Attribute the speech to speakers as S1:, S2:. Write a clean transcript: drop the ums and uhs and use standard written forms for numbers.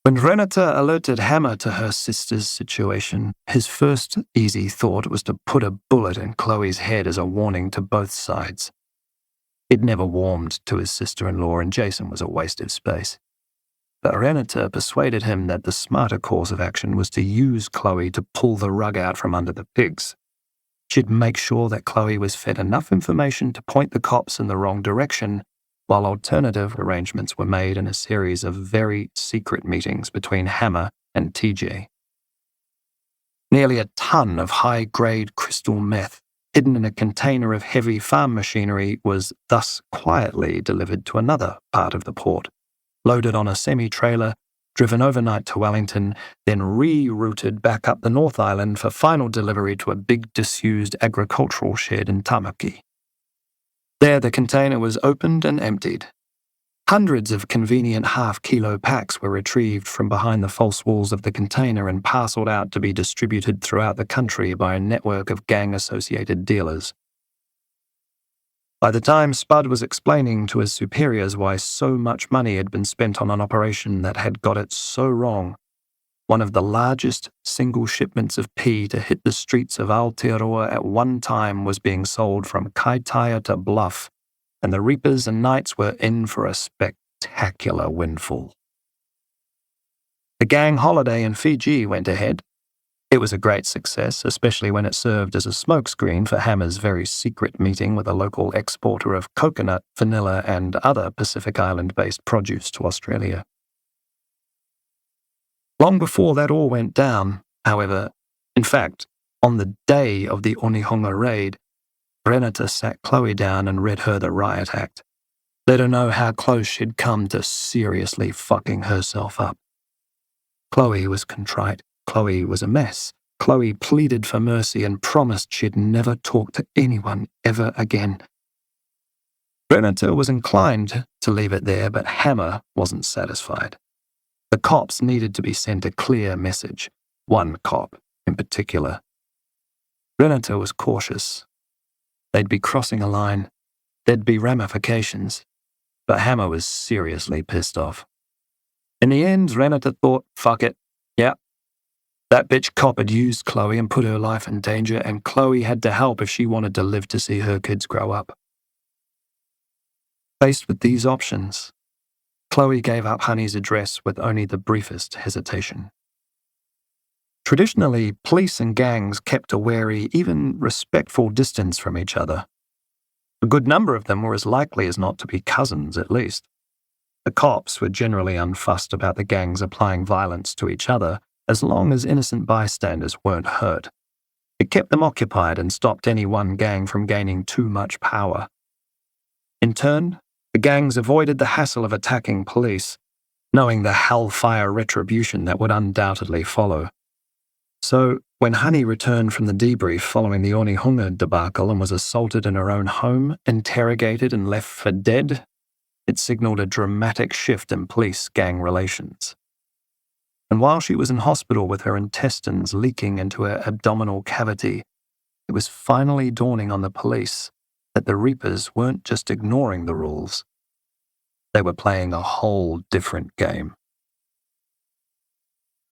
S1: When Renata alerted Hammer to her sister's situation, his first easy thought was to put a bullet in Chloe's head as a warning to both sides. He'd never warmed to his sister-in-law, and Jason was a waste of space. But Renata persuaded him that the smarter course of action was to use Kloe to pull the rug out from under the pigs. She'd make sure that Kloe was fed enough information to point the cops in the wrong direction, while alternative arrangements were made in a series of very secret meetings between Hammer and TJ. Nearly a ton of high-grade crystal meth, hidden in a container of heavy farm machinery, was thus quietly delivered to another part of the port, loaded on a semi-trailer, driven overnight to Wellington, then rerouted back up the North Island for final delivery to a big disused agricultural shed in Tamaki. There the container was opened and emptied. Hundreds of convenient half-kilo packs were retrieved from behind the false walls of the container and parceled out to be distributed throughout the country by a network of gang-associated dealers. By the time Spud was explaining to his superiors why so much money had been spent on an operation that had got it so wrong, one of the largest single shipments of pea to hit the streets of Aotearoa at one time was being sold from Kaitaia to Bluff, and the Reapers and Knights were in for a spectacular windfall. The gang holiday in Fiji went ahead. It was a great success, especially when it served as a smokescreen for Hammer's very secret meeting with a local exporter of coconut, vanilla, and other Pacific Island-based produce to Australia. Long before that all went down, however, in fact, on the day of the Onehunga raid, Renata sat Kloe down and read her the riot act, let her know how close she'd come to seriously fucking herself up. Kloe was contrite. Kloe was a mess. Kloe pleaded for mercy and promised she'd never talk to anyone ever again. Renata was inclined to leave it there, but Hammer wasn't satisfied. The cops needed to be sent a clear message, one cop in particular. Renata was cautious. They'd be crossing a line. There'd be ramifications. But Hammer was seriously pissed off. In the end, Renata thought, fuck it. Yeah. That bitch cop had used Kloe and put her life in danger, and Kloe had to help if she wanted to live to see her kids grow up. Faced with these options, Kloe gave up Honey's address with only the briefest hesitation. Traditionally, police and gangs kept a wary, even respectful distance from each other. A good number of them were as likely as not to be cousins, at least. The cops were generally unfussed about the gangs applying violence to each other, as long as innocent bystanders weren't hurt. It kept them occupied and stopped any one gang from gaining too much power. In turn, the gangs avoided the hassle of attacking police, knowing the hellfire retribution that would undoubtedly follow. So, when Honey returned from the debrief following the Onehunga debacle and was assaulted in her own home, interrogated and left for dead, it signaled a dramatic shift in police-gang relations. And while she was in hospital with her intestines leaking into her abdominal cavity, it was finally dawning on the police that the Reapers weren't just ignoring the rules. They were playing a whole different game.